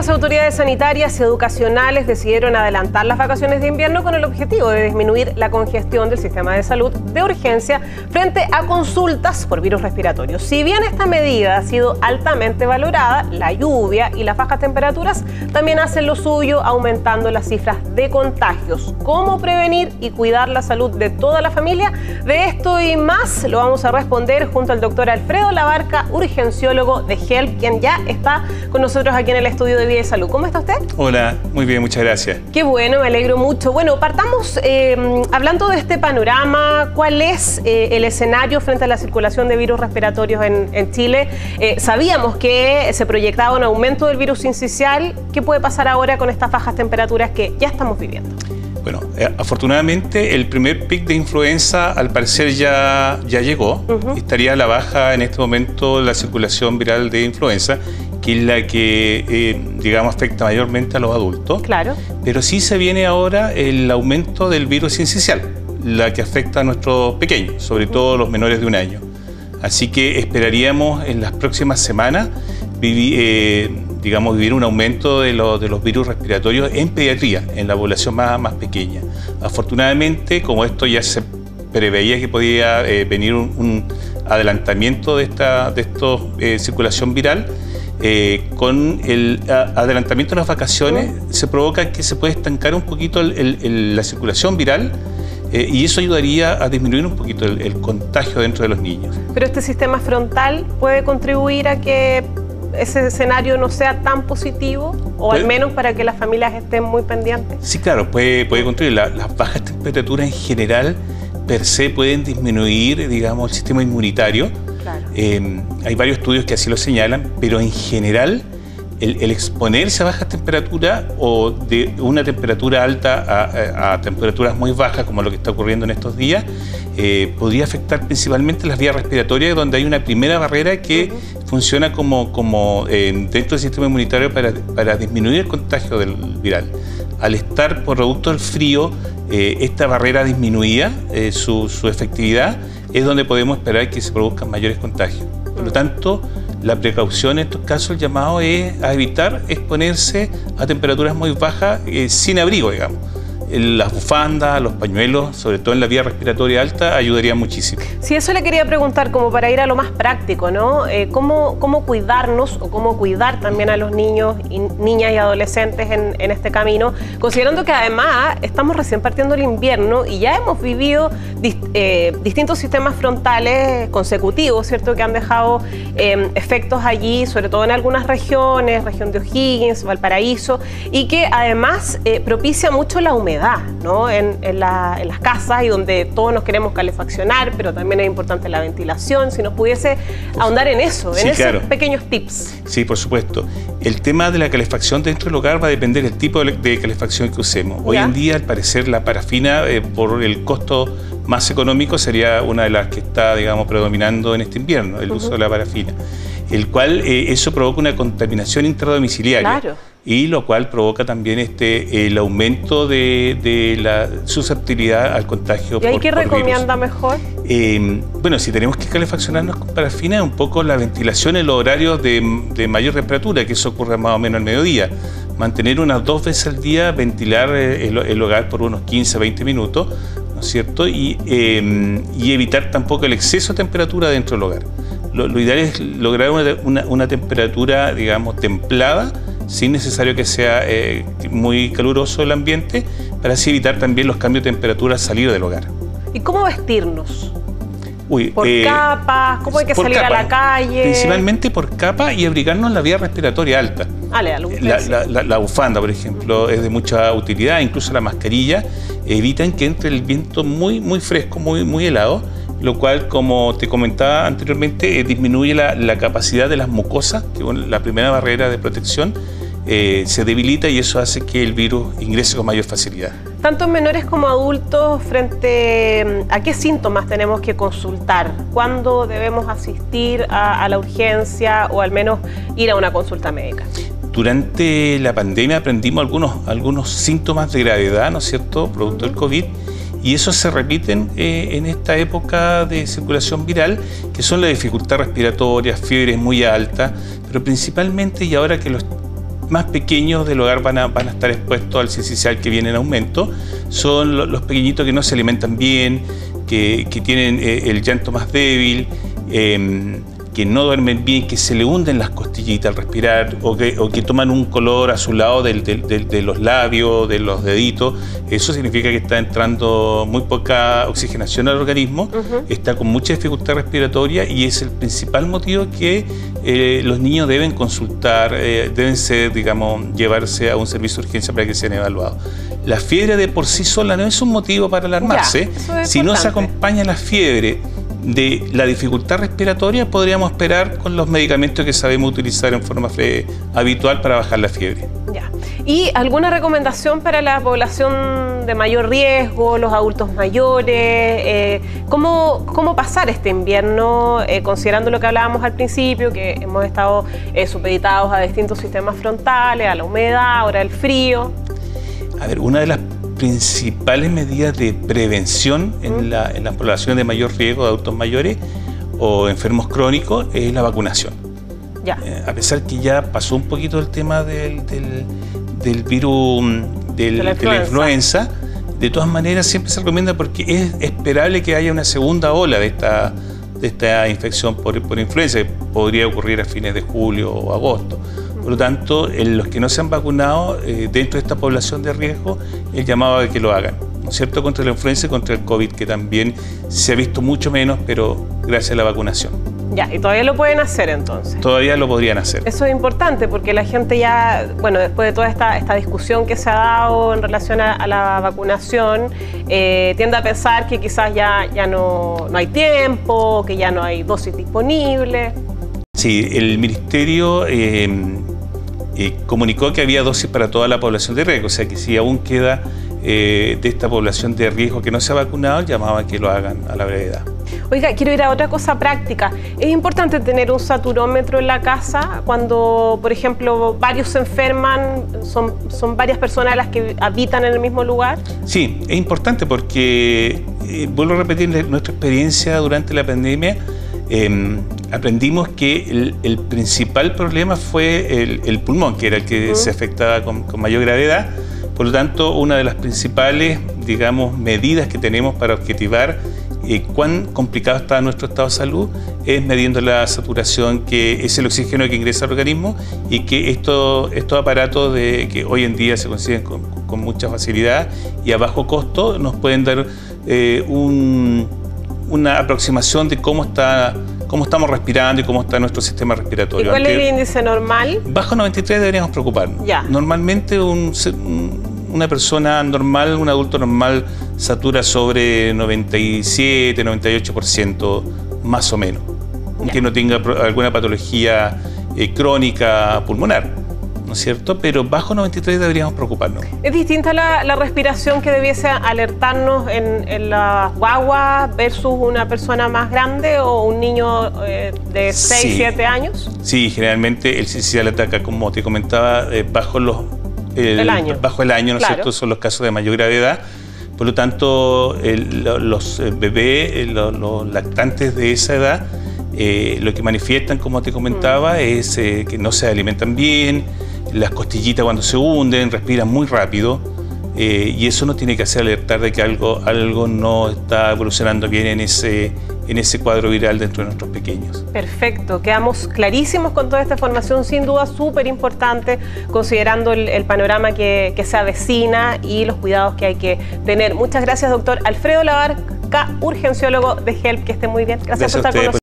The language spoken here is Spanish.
las autoridades sanitarias y educacionales decidieron adelantar las vacaciones de invierno con el objetivo de disminuir la congestión del sistema de salud de urgencia frente a consultas por virus respiratorios. Si bien esta medida ha sido altamente valorada, la lluvia y las bajas temperaturas también hacen lo suyo, aumentando las cifras de contagios. ¿Cómo prevenir y cuidar la salud de toda la familia? De esto y más lo vamos a responder junto al doctor Alfredo Labarca, urgenciólogo de HELP, quien ya está con nosotros aquí en el estudio de Vida y Salud. ¿Cómo está usted? Hola, muy bien, muchas gracias. Qué bueno, me alegro mucho. Bueno, partamos hablando de este panorama. ¿Cuál es el escenario frente a la circulación de virus respiratorios en Chile? Sabíamos que se proyectaba un aumento del virus sincicial. ¿Qué puede pasar ahora con estas bajas temperaturas que ya estamos viviendo? Bueno, afortunadamente el primer pic de influenza al parecer ya llegó. Estaría a la baja en este momento la circulación viral de influenza, que es la que, digamos, afecta mayormente a los adultos. Claro. Pero sí se viene ahora el aumento del virus sincicial, la que afecta a nuestros pequeños, sobre todo los menores de 1 año. Así que esperaríamos en las próximas semanas vivir un aumento de los virus respiratorios en pediatría, en la población más pequeña. Afortunadamente, como esto ya se preveía que podía venir un adelantamiento de esta circulación viral, con el adelantamiento de las vacaciones se provoca que se puede estancar un poquito la circulación viral, y eso ayudaría a disminuir un poquito el contagio dentro de los niños. Pero este sistema frontal puede contribuir a que ese escenario no sea tan positivo, o al menos para que las familias estén muy pendientes. Sí, claro, puede contribuir. Las bajas temperaturas en general per se pueden disminuir, digamos, el sistema inmunitario. Claro. Hay varios estudios que así lo señalan, pero en general el exponerse a bajas temperaturas o de una temperatura alta a temperaturas muy bajas, como lo que está ocurriendo en estos días, podría afectar principalmente las vías respiratorias, donde hay una primera barrera que funciona como dentro del sistema inmunitario para disminuir el contagio del viral. Al estar por producto del frío, esta barrera disminuida, su efectividad, es donde podemos esperar que se produzcan mayores contagios. Por lo tanto, la precaución en estos casos, el llamado es a evitar exponerse a temperaturas muy bajas sin abrigo, digamos. Las bufandas, los pañuelos, sobre todo en la vía respiratoria alta, ayudarían muchísimo. Sí, eso le quería preguntar, como para ir a lo más práctico, ¿no? ¿Cómo cuidarnos o cómo cuidar también a los niños, niñas y adolescentes en este camino? Considerando que además estamos recién partiendo el invierno y ya hemos vivido distintos sistemas frontales consecutivos, ¿cierto? Que han dejado efectos allí, sobre todo en algunas regiones, región de O'Higgins, Valparaíso, y que además propicia mucho la humedad, ¿no? En las casas, y donde todos nos queremos calefaccionar, pero también es importante la ventilación. Si nos pudiese ahondar en eso, en esos pequeños tips. Sí, por supuesto. El tema de la calefacción dentro del hogar va a depender del tipo de calefacción que usemos. Hoy en día, al parecer, la parafina, por el costo más económico, sería una de las que está, digamos, predominando en este invierno, el uso de la parafina, el cual eso provoca una contaminación intradomiciliaria. Claro. Y lo cual provoca también el aumento de la susceptibilidad al contagio por virus. ¿Y ahí qué recomienda mejor? Bueno, si tenemos que calefaccionarnos con parafina, un poco la ventilación en los horarios de mayor temperatura, que eso ocurre más o menos al mediodía. Mantener unas 2 veces al día, ventilar el hogar por unos 15 a 20 minutos, ¿no es cierto? Y evitar tampoco el exceso de temperatura dentro del hogar. Lo ideal es lograr una temperatura, digamos, templada, sin necesario que sea muy caluroso el ambiente, para así evitar también los cambios de temperatura al salir del hogar. ¿Y cómo vestirnos? ¿Por capas? ¿Cómo hay que salir a la calle? Principalmente por capa y abrigarnos en la vía respiratoria alta. La bufanda, por ejemplo, es de mucha utilidad, incluso la mascarilla, evitan que entre el viento muy fresco, muy helado, lo cual, como te comentaba anteriormente, disminuye la capacidad de las mucosas, que es la primera barrera de protección, se debilita, y eso hace que el virus ingrese con mayor facilidad. Tanto en menores como adultos, ¿frente a qué síntomas tenemos que consultar? ¿Cuándo debemos asistir a la urgencia o al menos ir a una consulta médica? Durante la pandemia aprendimos algunos síntomas de gravedad, ¿no es cierto?, producto del COVID, y esos se repiten en esta época de circulación viral, que son la dificultad respiratoria, fiebres muy altas, pero principalmente, y ahora que más pequeños del hogar van a estar expuestos al sincicial que viene en aumento. Son los pequeñitos que no se alimentan bien, que tienen el llanto más débil, que no duermen bien, que se le hunden las costillitas al respirar, o que toman un color azulado de los labios, de los deditos. Eso significa que está entrando muy poca oxigenación al organismo, está con mucha dificultad respiratoria, y es el principal motivo que los niños deben consultar, deben ser, digamos, llevarse a un servicio de urgencia para que sean evaluados. La fiebre de por sí sola no es un motivo para alarmarse. Si no se acompaña la fiebre de la dificultad respiratoria, podríamos esperar con los medicamentos que sabemos utilizar en forma habitual para bajar la fiebre. Ya. ¿Y alguna recomendación para la población de mayor riesgo, los adultos mayores? ¿Cómo pasar este invierno, considerando lo que hablábamos al principio, que hemos estado supeditados a distintos sistemas frontales, a la humedad, ahora el frío? A ver, una de las principales medidas de prevención en la población de mayor riesgo, de adultos mayores o enfermos crónicos, es la vacunación. Ya. A pesar que ya pasó un poquito el tema del virus de la influenza, de todas maneras siempre se recomienda, porque es esperable que haya una segunda ola de esta infección por influenza, que podría ocurrir a fines de julio o agosto. Por lo tanto, los que no se han vacunado dentro de esta población de riesgo, el llamado a que lo hagan, ¿no es cierto?, contra la influenza y contra el COVID, que también se ha visto mucho menos, pero gracias a la vacunación. Ya, y todavía lo pueden hacer entonces. Todavía lo podrían hacer. Eso es importante, porque la gente ya, bueno, después de toda esta discusión que se ha dado en relación a la vacunación, tiende a pensar que quizás ya no hay tiempo, que ya no hay dosis disponibles. Sí, el Ministerio comunicó que había dosis para toda la población de riesgo, o sea que si aún queda de esta población de riesgo que no se ha vacunado, llamaba a que lo hagan a la brevedad. Oiga, quiero ir a otra cosa práctica. ¿Es importante tener un saturómetro en la casa cuando, por ejemplo, varios se enferman, son varias personas las que habitan en el mismo lugar? Sí, es importante porque, vuelvo a repetir, nuestra experiencia durante la pandemia, aprendimos que el principal problema fue el pulmón, que era el que se afectaba con mayor gravedad. Por lo tanto, una de las principales, digamos, medidas que tenemos para objetivar cuán complicado está nuestro estado de salud es midiendo la saturación, que es el oxígeno que ingresa al organismo, y que estos aparatos que hoy en día se consiguen con mucha facilidad y a bajo costo nos pueden dar una aproximación de cómo estamos respirando y cómo está nuestro sistema respiratorio. ¿Y cuál es el índice normal? Bajo 93 deberíamos preocuparnos. Ya. Normalmente una persona normal, un adulto normal, satura sobre 97, 98% más o menos, aunque no tenga alguna patología crónica pulmonar, ¿no es cierto? Pero bajo 93 deberíamos preocuparnos. ¿Es distinta la respiración que debiese alertarnos en las guaguas versus una persona más grande o un niño de 6, 7 años? Sí, generalmente el sincicial ataca, como te comentaba, bajo el año, ¿no es cierto? Son los casos de mayor gravedad. Por lo tanto, los bebés, los lactantes de esa edad, lo que manifiestan, como te comentaba, es que no se alimentan bien, las costillitas cuando se hunden, respiran muy rápido, y eso nos tiene que hacer alertar de que algo no está evolucionando bien en ese cuadro viral dentro de nuestros pequeños. Perfecto, quedamos clarísimos con toda esta información, sin duda súper importante, considerando el panorama que se avecina y los cuidados que hay que tener. Muchas gracias, doctor Alfredo Labarca, urgenciólogo de HELP, que esté muy bien. Gracias por estar con nosotros.